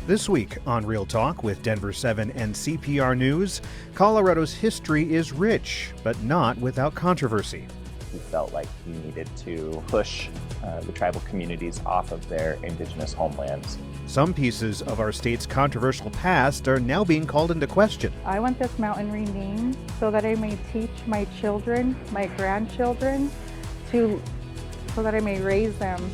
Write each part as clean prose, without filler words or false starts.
This week on Real Talk with Denver7 and CPR News, Colorado's history is rich, but not without controversy. He felt like he needed to push the tribal communities off of their indigenous homelands. Some pieces of our state's controversial past are now being called into question. I want this mountain renamed so that I may teach my children, my grandchildren, so that I may raise them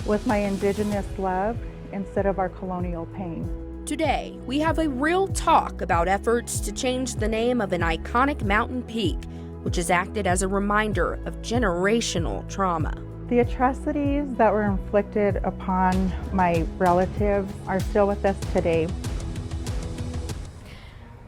with my indigenous love instead of our colonial pain. Today, we have a real talk about efforts to change the name of an iconic mountain peak, which has acted as a reminder of generational trauma. The atrocities that were inflicted upon my relatives are still with us today.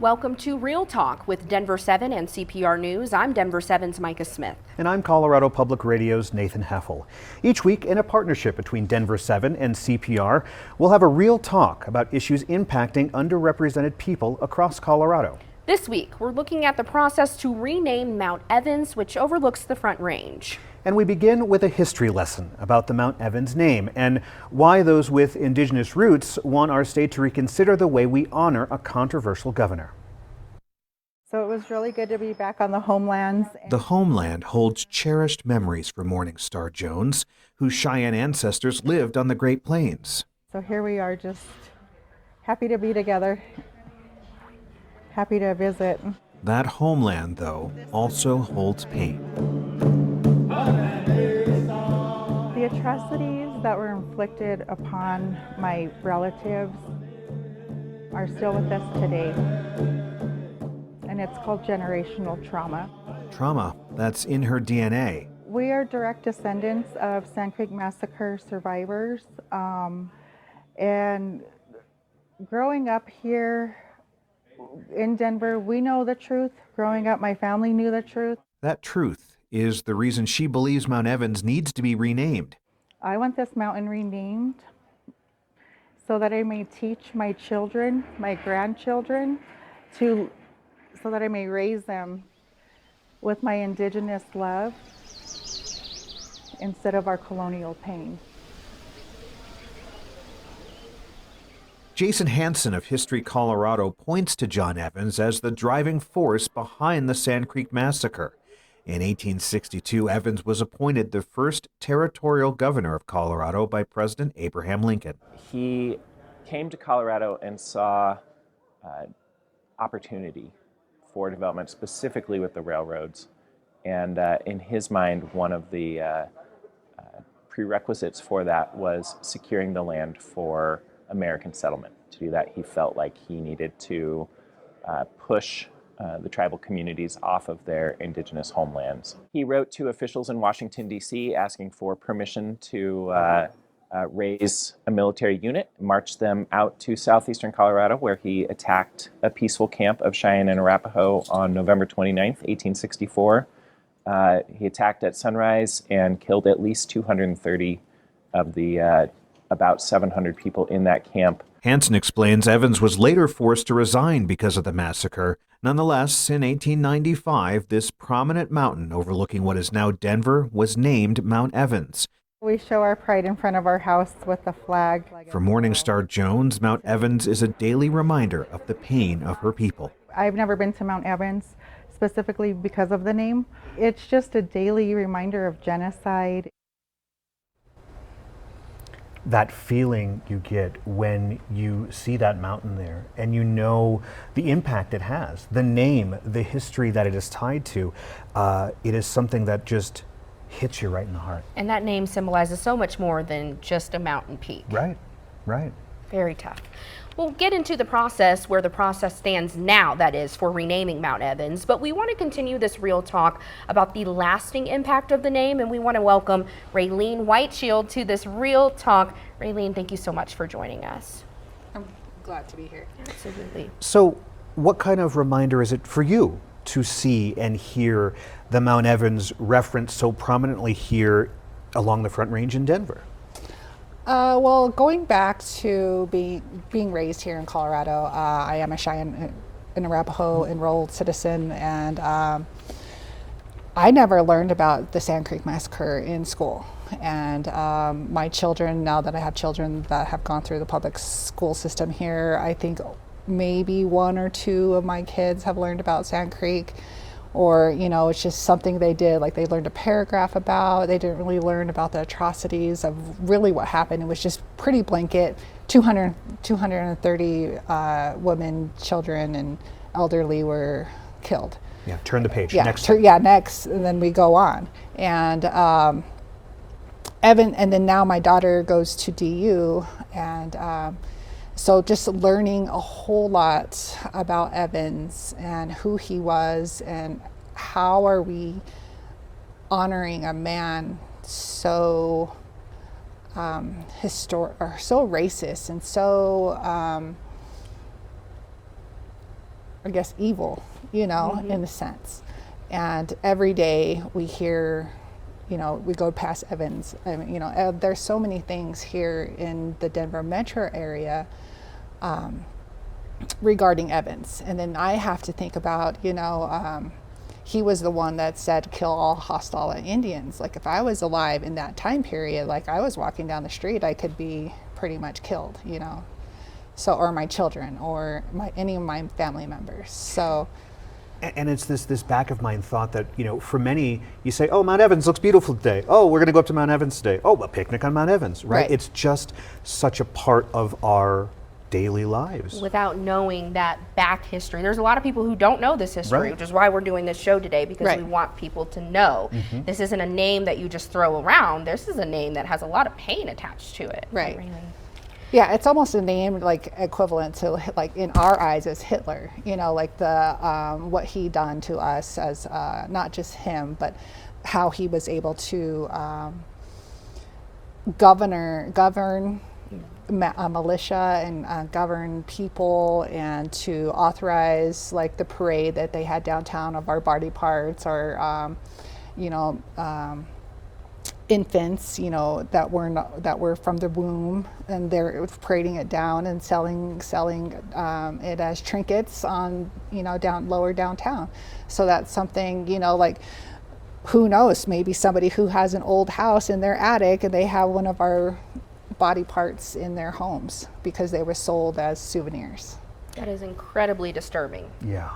Welcome to Real Talk with Denver7 and CPR News. I'm Denver7's Micah Smith. And I'm Colorado Public Radio's Nathan Heffel. Each week, in a partnership between Denver7 and CPR, we'll have a real talk about issues impacting underrepresented people across Colorado. This week, we're looking at the process to rename Mount Evans, which overlooks the Front Range. And we begin with a history lesson about the Mount Evans name and why those with indigenous roots want our state to reconsider the way we honor a controversial governor. So it was really good to be back on the homelands. The homeland holds cherished memories for Morningstar Jones, whose Cheyenne ancestors lived on the Great Plains. So here we are, just happy to be together, happy to visit. That homeland, though, also holds pain. The atrocities that were inflicted upon my relatives are still with us today, and it's called generational trauma. Trauma that's in her DNA. We are direct descendants of Sand Creek Massacre survivors, and growing up here in Denver, we know the truth. Growing up, my family knew the truth. That truth is the reason she believes Mount Evans needs to be renamed. I want this mountain renamed so that I may teach my children, my grandchildren, so that I may raise them with my indigenous love instead of our colonial pain. Jason Hansen of History Colorado points to John Evans as the driving force behind the Sand Creek Massacre. In 1862, Evans was appointed the first territorial governor of Colorado by President Abraham Lincoln. He came to Colorado and saw opportunity for development, specifically with the railroads. And in his mind, one of the prerequisites for that was securing the land for American settlement. To do that, he felt like he needed to push the tribal communities off of their indigenous homelands. He wrote to officials in Washington, D.C. asking for permission to raise a military unit, marched them out to southeastern Colorado, where he attacked a peaceful camp of Cheyenne and Arapaho on November 29th, 1864. He attacked at sunrise and killed at least 230 of the about 700 people in that camp. Hansen explains Evans was later forced to resign because of the massacre. Nonetheless, in 1895, this prominent mountain overlooking what is now Denver was named Mount Evans. We show our pride in front of our house with the flag. For Morningstar Jones, Mount Evans is a daily reminder of the pain of her people. I've never been to Mount Evans specifically because of the name. It's just a daily reminder of genocide. That feeling you get when you see that mountain there and you know the impact it has, the name, the history that it is tied to, it is something that just hits you right in the heart. And that name symbolizes so much more than just a mountain peak. Right, right. Very tough. We'll get into the process, where the process stands now, that is, for renaming Mount Evans, but we want to continue this real talk about the lasting impact of the name, and we want to welcome Raylene Whiteshield to this real talk. Raylene, thank you so much for joining us. I'm glad to be here. Absolutely. So what kind of reminder is it for you to see and hear the Mount Evans referenced so prominently here along the Front Range in Denver? Well, going back to being raised here in Colorado, I am a Cheyenne and Arapaho enrolled citizen, and I never learned about the Sand Creek Massacre in school. And my children, now that I have children that have gone through the public school system here, I think maybe one or two of my kids have learned about Sand Creek, or, you know, it's just something they did, like they learned a paragraph about. They didn't really learn about the atrocities of really what happened. It was just pretty blanket. 230 women, children, and elderly were killed. Yeah, turn the page. Yeah, Next. next, and then we go on. And Evan, and then now my daughter goes to DU, and so just learning a whole lot about Evans and who he was, and how are we honoring a man so or so racist and so I guess evil, you know, in a sense. And every day we hear, you know, we go past Evans. I mean, you know, there's so many things here in the Denver metro area regarding Evans. And then I have to think about, you know, he was the one that said, kill all hostile Indians. Like, if I was alive in that time period, like I was walking down the street, I could be pretty much killed, you know. So, or my children, or any of my family members. So, And it's this back of mind thought that, you know, for many, you say, oh, Mount Evans looks beautiful today. Oh, we're going to go up to Mount Evans today. Oh, a picnic on Mount Evans, right? It's just such a part of our daily lives. Without knowing that back history. There's a lot of people who don't know this history, Right. which is why we're doing this show today, because we want people to know. This isn't a name that you just throw around. This is a name that has a lot of pain attached to it. Right. Really. yeah, it's almost a name like equivalent to, like in our eyes, as Hitler. You know, like the what he done to us as not just him, but how he was able to govern a militia and govern people, and to authorize like the parade that they had downtown of our body parts, or you know, infants, you know, that were from the womb, and they're parading it down and selling it as trinkets on, you know, lower downtown. So that's something, you know, like, who knows, maybe somebody who has an old house in their attic and they have one of our body parts in their homes because they were sold as souvenirs. That is incredibly disturbing. Yeah.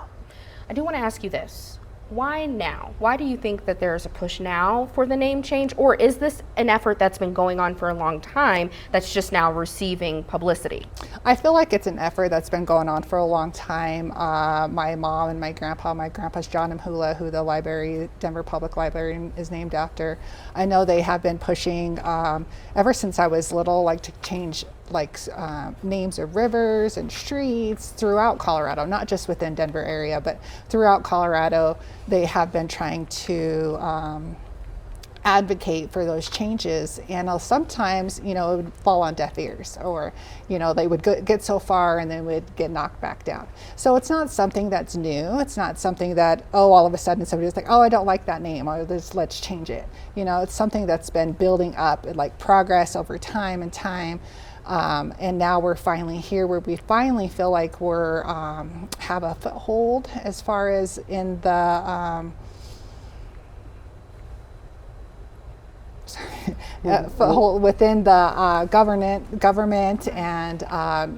I do want to ask you this. Why now? Why do you think that there's a push now for the name change? Or is this an effort that's been going on for a long time that's just now receiving publicity? I feel like it's an effort that's been going on for a long time. My mom and my grandpa's John Mhula, who the library, Denver Public Library, is named after. I know they have been pushing ever since I was little, like to change like names of rivers and streets throughout Colorado, not just within Denver area, but throughout Colorado. They have been trying to advocate for those changes, and sometimes, you know, it would fall on deaf ears, or, you know, they would get so far and then would get knocked back down. So it's not something that's new. It's not something that, oh, all of a sudden somebody's like, oh, I don't like that name, or let's change it. You know, it's something that's been building up, like progress over time and time. And now we're finally here where we finally feel like we're have a foothold as far as in the foothold within the government, and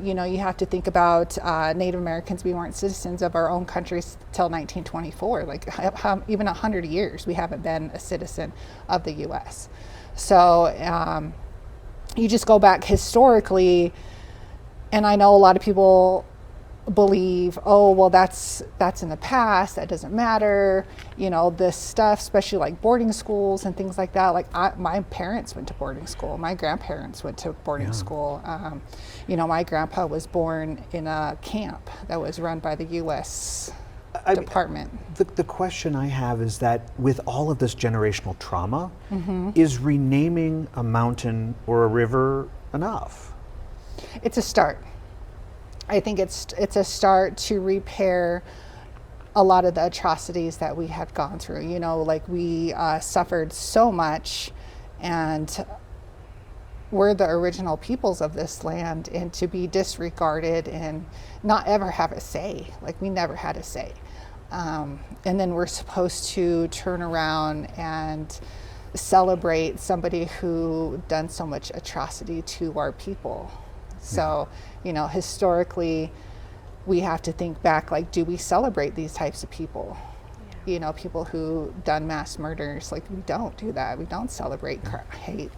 you know, you have to think about Native Americans. We weren't citizens of our own countries till 1924. Like even 100 years, we haven't been a citizen of the U.S. So. You just go back historically, and I know a lot of people believe, oh, well, that's in the past, that doesn't matter, you know, this stuff, especially like boarding schools and things like that. Like my parents went to boarding school, my grandparents went to boarding school. You know, my grandpa was born in a camp that was run by the U.S. Department. The question I have is that with all of this generational trauma, is renaming a mountain or a river enough? It's a start. I think it's a start to repair a lot of the atrocities that we have gone through. You know, like we suffered so much, and we're the original peoples of this land, and to be disregarded and not ever have a say, like we never had a say. And then we're supposed to turn around and celebrate somebody who done so much atrocity to our people. So, historically, we have to think back, like, do we celebrate these types of people? People who done mass murders, like, we don't do that. We don't celebrate hate,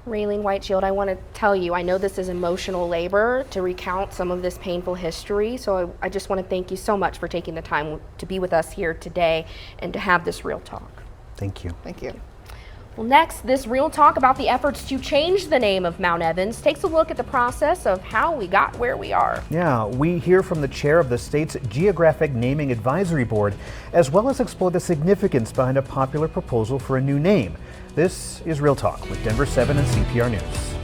Raylene Whiteshield, I want to tell you, I know this is emotional labor to recount some of this painful history, so I just want to thank you so much for taking the time to be with us here today and to have this real talk. Thank you. Thank you. Well, next, this real talk about the efforts to change the name of Mount Evans takes a look at the process of how we got where we are. Yeah, we hear from the chair of the state's Geographic Naming Advisory Board, as well as explore the significance behind a popular proposal for a new name. This is Real Talk with Denver7 and CPR News.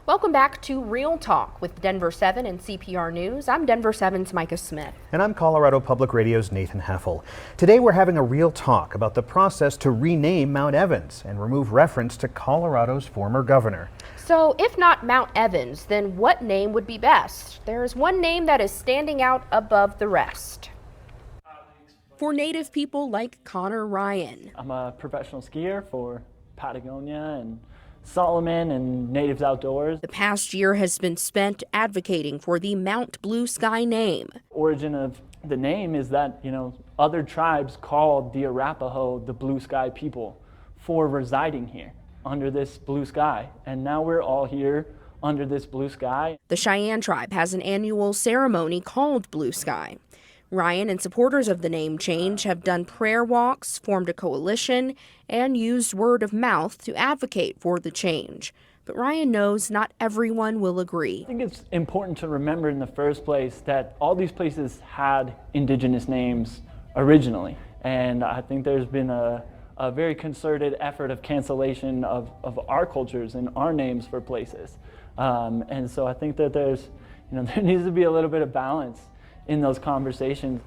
Welcome back to Real Talk with Denver7 and CPR News. I'm Denver7's Micah Smith. And I'm Colorado Public Radio's Nathan Heffel. Today we're having a real talk about the process to rename Mount Evans and remove reference to Colorado's former governor. So if not Mount Evans, then what name would be best? There is one name that is standing out above the rest. For Native people like Connor Ryan. I'm a professional skier for Patagonia and Solomon and Natives Outdoors. The past year has been spent advocating for the Mount Blue Sky name. Origin of the name is that, other tribes called the Arapaho the Blue Sky people for residing here under this blue sky. And now we're all here under this blue sky. The Cheyenne tribe has an annual ceremony called Blue Sky. Ryan and supporters of the name change have done prayer walks, formed a coalition, and used word of mouth to advocate for the change. But Ryan knows not everyone will agree. I think it's important to remember in the first place that all these places had indigenous names originally. And I think there's been a very concerted effort of cancellation of our cultures and our names for places. And so I think that there needs to be a little bit of balance in those conversations.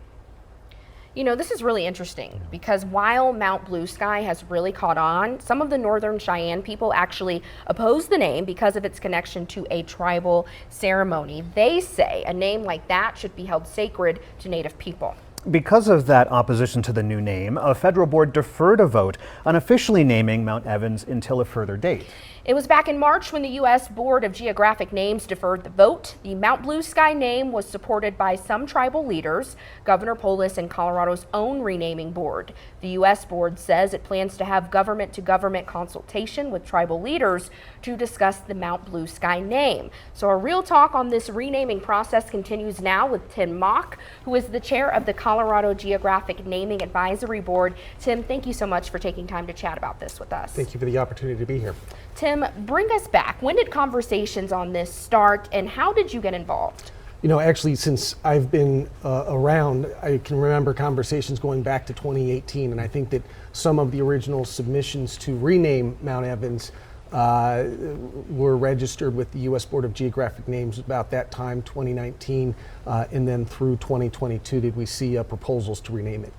This is really interesting because while Mount Blue Sky has really caught on, some of the Northern Cheyenne people actually oppose the name because of its connection to a tribal ceremony. They say a name like that should be held sacred to Native people. Because of that opposition to the new name, a federal board deferred a vote on officially naming Mount Evans until a further date. It was back in March when the U.S. Board of Geographic Names deferred the vote. The Mount Blue Sky name was supported by some tribal leaders, Governor Polis, and Colorado's own renaming board. The U.S. board says it plans to have government-to-government consultation with tribal leaders to discuss the Mount Blue Sky name. So our real talk on this renaming process continues now with Tim Mock, who is the chair of the Colorado Geographic Naming Advisory Board. Tim, thank you so much for taking time to chat about this with us. Thank you for the opportunity to be here. Tim, bring us back. When did conversations on this start and how did you get involved? Actually, since I've been around, I can remember conversations going back to 2018, and I think that some of the original submissions to rename Mount Evans were registered with the U.S. Board of Geographic Names about that time, 2019, and then through 2022 did we see proposals to rename it.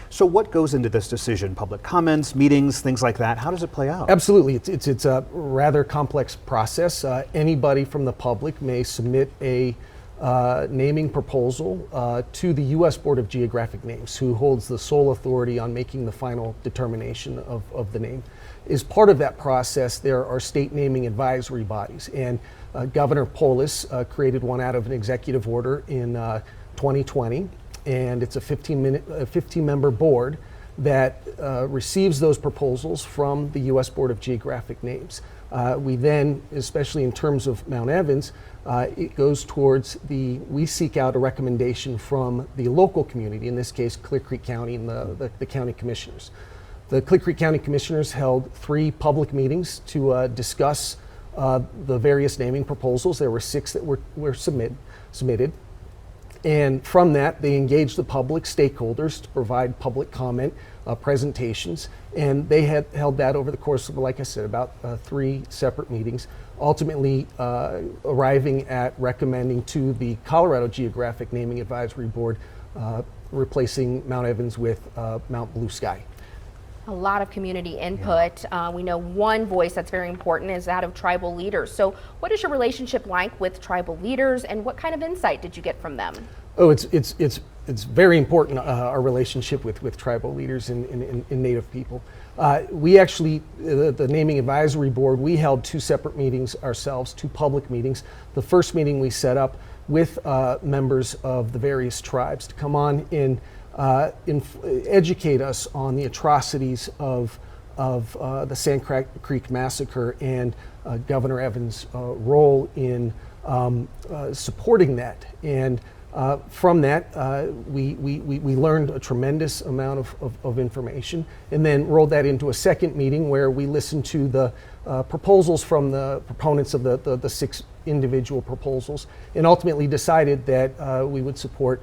So what goes into this decision? Public comments, meetings, things like that? How does it play out? Absolutely. It's a rather complex process. Anybody from the public may submit a naming proposal to the U.S. Board of Geographic Names, who holds the sole authority on making the final determination of the name. As part of that process, there are state naming advisory bodies, and Governor Polis created one out of an executive order in 2020. And it's a 15-member board that receives those proposals from the U.S. Board of Geographic Names. We then, especially in terms of Mount Evans, it goes towards we seek out a recommendation from the local community, in this case Clear Creek County and the county commissioners. The Clear Creek County commissioners held 3 public meetings to discuss the various naming proposals. There were 6 that were submitted. And from that, they engaged the public stakeholders to provide public comment presentations. And they had held that over the course of, like I said, about 3 separate meetings, ultimately arriving at recommending to the Colorado Geographic Naming Advisory Board replacing Mount Evans with Mount Blue Sky. A lot of community input. We know one voice that's very important is that of tribal leaders. So what is your relationship like with tribal leaders, and what kind of insight did you get from them? Oh, it's very important, our relationship with tribal leaders and Native people. We actually, the Naming Advisory Board, we held 2 separate meetings ourselves, 2 public meetings. The first meeting we set up with members of the various tribes to come on and educate us on the atrocities of the Sand Creek Massacre and Governor Evans' role in supporting that. And from that, we learned a tremendous amount of information, and then rolled that into a second meeting where we listened to the proposals from the proponents of the 6 individual proposals, and ultimately decided that we would support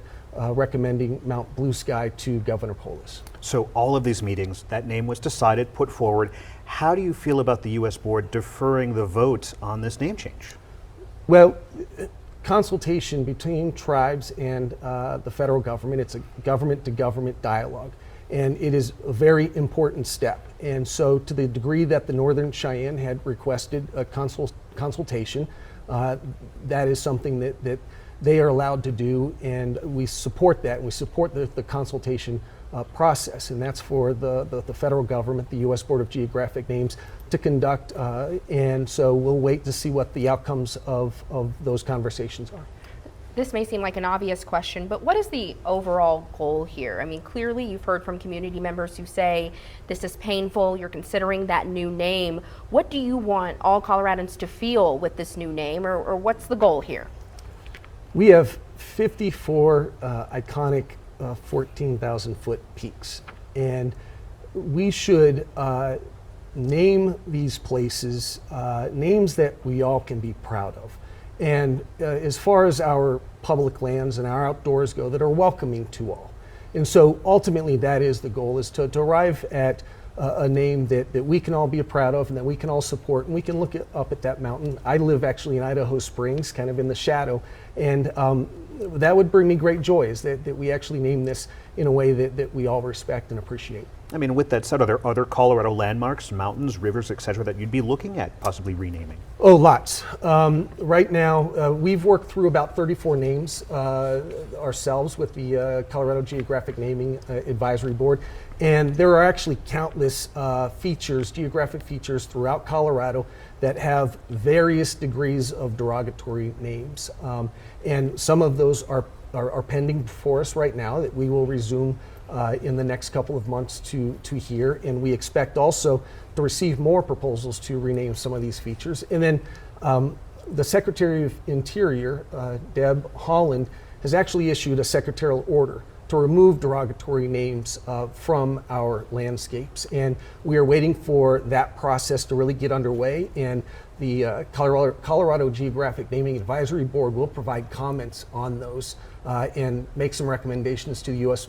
recommending Mount Blue Sky to Governor Polis. So all of these meetings, that name was decided, put forward. How do you feel about the U.S. board deferring the vote on this name change? Well, consultation between tribes and the federal government, it's a government-to-government dialogue, and it is a very important step. And so to the degree that the Northern Cheyenne had requested a consultation, that is something that they are allowed to do, and we support that. We support the consultation process, and that's for the federal government, the U.S. Board of Geographic Names, to conduct, and so we'll wait to see what the outcomes of those conversations are. This may seem like an obvious question, but what is the overall goal here? I mean, clearly you've heard from community members who say this is painful, you're considering that new name. What do you want all Coloradans to feel with this new name, or what's the goal here? We have 54 iconic 14,000-foot peaks, and we should name these places names that we all can be proud of. And as far as our public lands and our outdoors go, that are welcoming to all. And so ultimately that is the goal, is to arrive at a name that we can all be proud of and that we can all support, and we can look up at that mountain. I live actually in Idaho Springs, kind of in the shadow, and that would bring me great joy, is that we actually name this in a way that we all respect and appreciate. I mean, with that said, are there other Colorado landmarks, mountains, rivers, etc., that you'd be looking at possibly renaming? Oh, lots. Right now, we've worked through about 34 names ourselves with the Colorado Geographic Naming Advisory Board, and there are actually countless features, geographic features throughout Colorado that have various degrees of derogatory names. And some of those are pending for us right now that we will resume in the next couple of months to hear, and we expect also to receive more proposals to rename some of these features. And then the Secretary of Interior, Deb Haaland, has actually issued a secretarial order to remove derogatory names from our landscapes, and we are waiting for that process to really get underway, and the Colorado Geographic Naming Advisory Board will provide comments on those and make some recommendations to the U.S.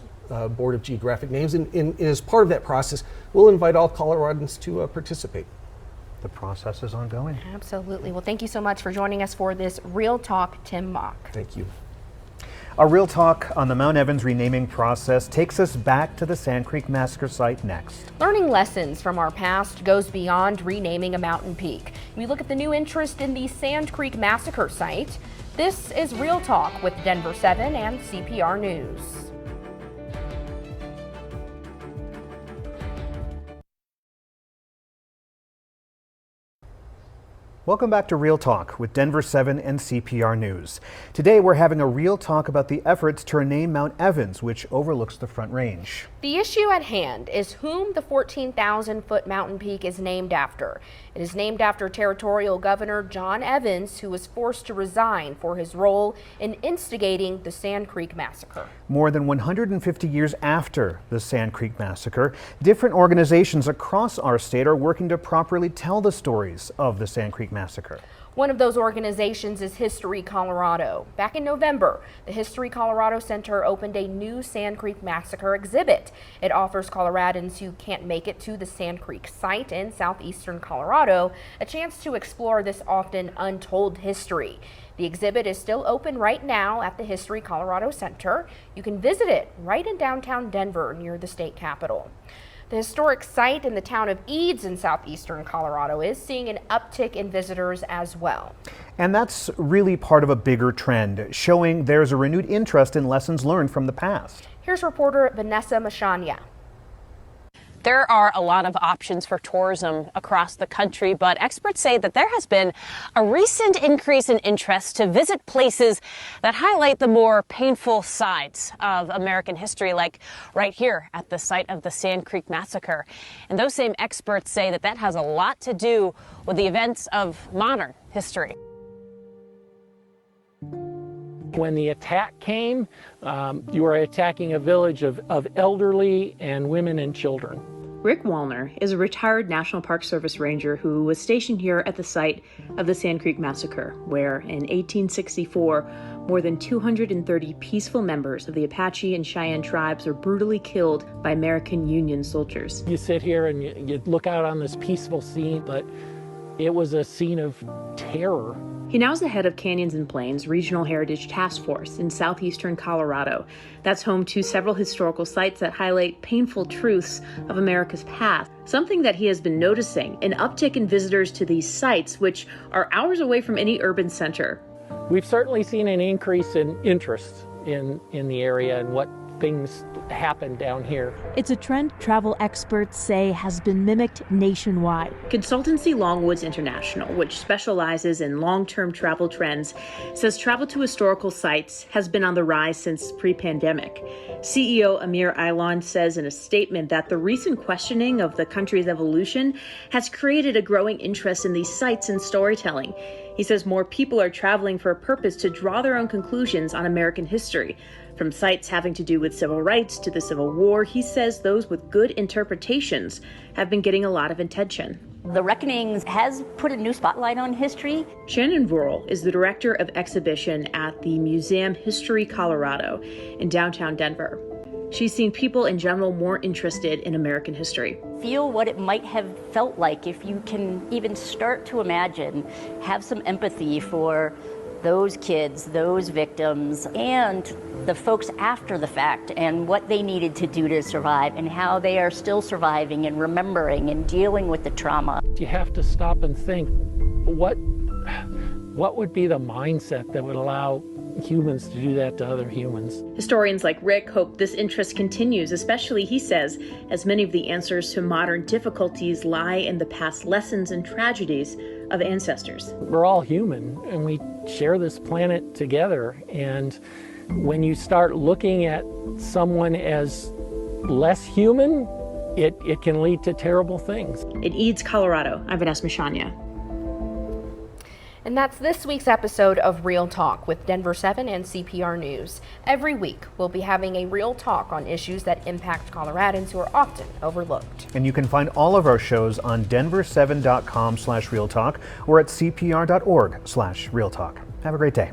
Board of Geographic Names, and as part of that process, we'll invite all Coloradans to participate. The process is ongoing. Absolutely. Well, thank you so much for joining us for this Real Talk, Tim Mock. Thank you. Our Real Talk on the Mount Evans renaming process takes us back to the Sand Creek Massacre site next. Learning lessons from our past goes beyond renaming a mountain peak. We look at the new interest in the Sand Creek Massacre site. This is Real Talk with Denver7 and CPR News. Welcome back to Real Talk with Denver7 and CPR News. Today we're having a real talk about the efforts to rename Mount Evans, which overlooks the Front Range. The issue at hand is whom the 14,000-foot mountain peak is named after. It is named after Territorial Governor John Evans, who was forced to resign for his role in instigating the Sand Creek Massacre. More than 150 years after the Sand Creek Massacre, different organizations across our state are working to properly tell the stories of the Sand Creek Massacre. One of those organizations is History Colorado. Back in November, the History Colorado Center opened a new Sand Creek Massacre exhibit. It offers Coloradans who can't make it to the Sand Creek site in southeastern Colorado a chance to explore this often untold history. The exhibit is still open right now at the History Colorado Center. You can visit it right in downtown Denver near the state capitol. The historic site in the town of Eads in southeastern Colorado is seeing an uptick in visitors as well. And that's really part of a bigger trend, showing there's a renewed interest in lessons learned from the past. Here's reporter Vanessa Mashanya. There are a lot of options for tourism across the country, but experts say that there has been a recent increase in interest to visit places that highlight the more painful sides of American history, like right here at the site of the Sand Creek Massacre. And those same experts say that that has a lot to do with the events of modern history. When the attack came, you were attacking a village of elderly and women and children. Rick Wallner is a retired National Park Service ranger who was stationed here at the site of the Sand Creek Massacre, where in 1864, more than 230 peaceful members of the Apache and Cheyenne tribes were brutally killed by American Union soldiers. You sit here and you look out on this peaceful scene, but it was a scene of terror. He now is the head of Canyons and Plains Regional Heritage Task Force in southeastern Colorado. That's home to several historical sites that highlight painful truths of America's past. Something that he has been noticing, an uptick in visitors to these sites, which are hours away from any urban center. We've certainly seen an increase in interest in the area and what things happen down here. It's a trend travel experts say has been mimicked nationwide. Consultancy Longwoods International, which specializes in long-term travel trends, says travel to historical sites has been on the rise since pre-pandemic. CEO Amir Ailon says in a statement that the recent questioning of the country's evolution has created a growing interest in these sites and storytelling. He says more people are traveling for a purpose to draw their own conclusions on American history. From sites having to do with civil rights to the Civil War, he says those with good interpretations have been getting a lot of attention. The Reckonings has put a new spotlight on history. Shannon Vorel is the director of exhibition at the Museum History Colorado in downtown Denver. She's seen people in general more interested in American history. Feel what it might have felt like if you can even start to imagine, have some empathy for those kids, those victims, and the folks after the fact, and what they needed to do to survive, and how they are still surviving and remembering and dealing with the trauma. You have to stop and think, what would be the mindset that would allow humans to do that to other humans? Historians like Rick hope this interest continues, especially, he says, as many of the answers to modern difficulties lie in the past lessons and tragedies of ancestors. We're all human and we share this planet together, and when you start looking at someone as less human, it can lead to terrible things. In Eads, Colorado, I'm Vanessa Mashanya. And that's this week's episode of Real Talk with Denver7 and CPR News. Every week, we'll be having a real talk on issues that impact Coloradans who are often overlooked. And you can find all of our shows on denver7.com/realtalk or at cpr.org/realtalk. Have a great day.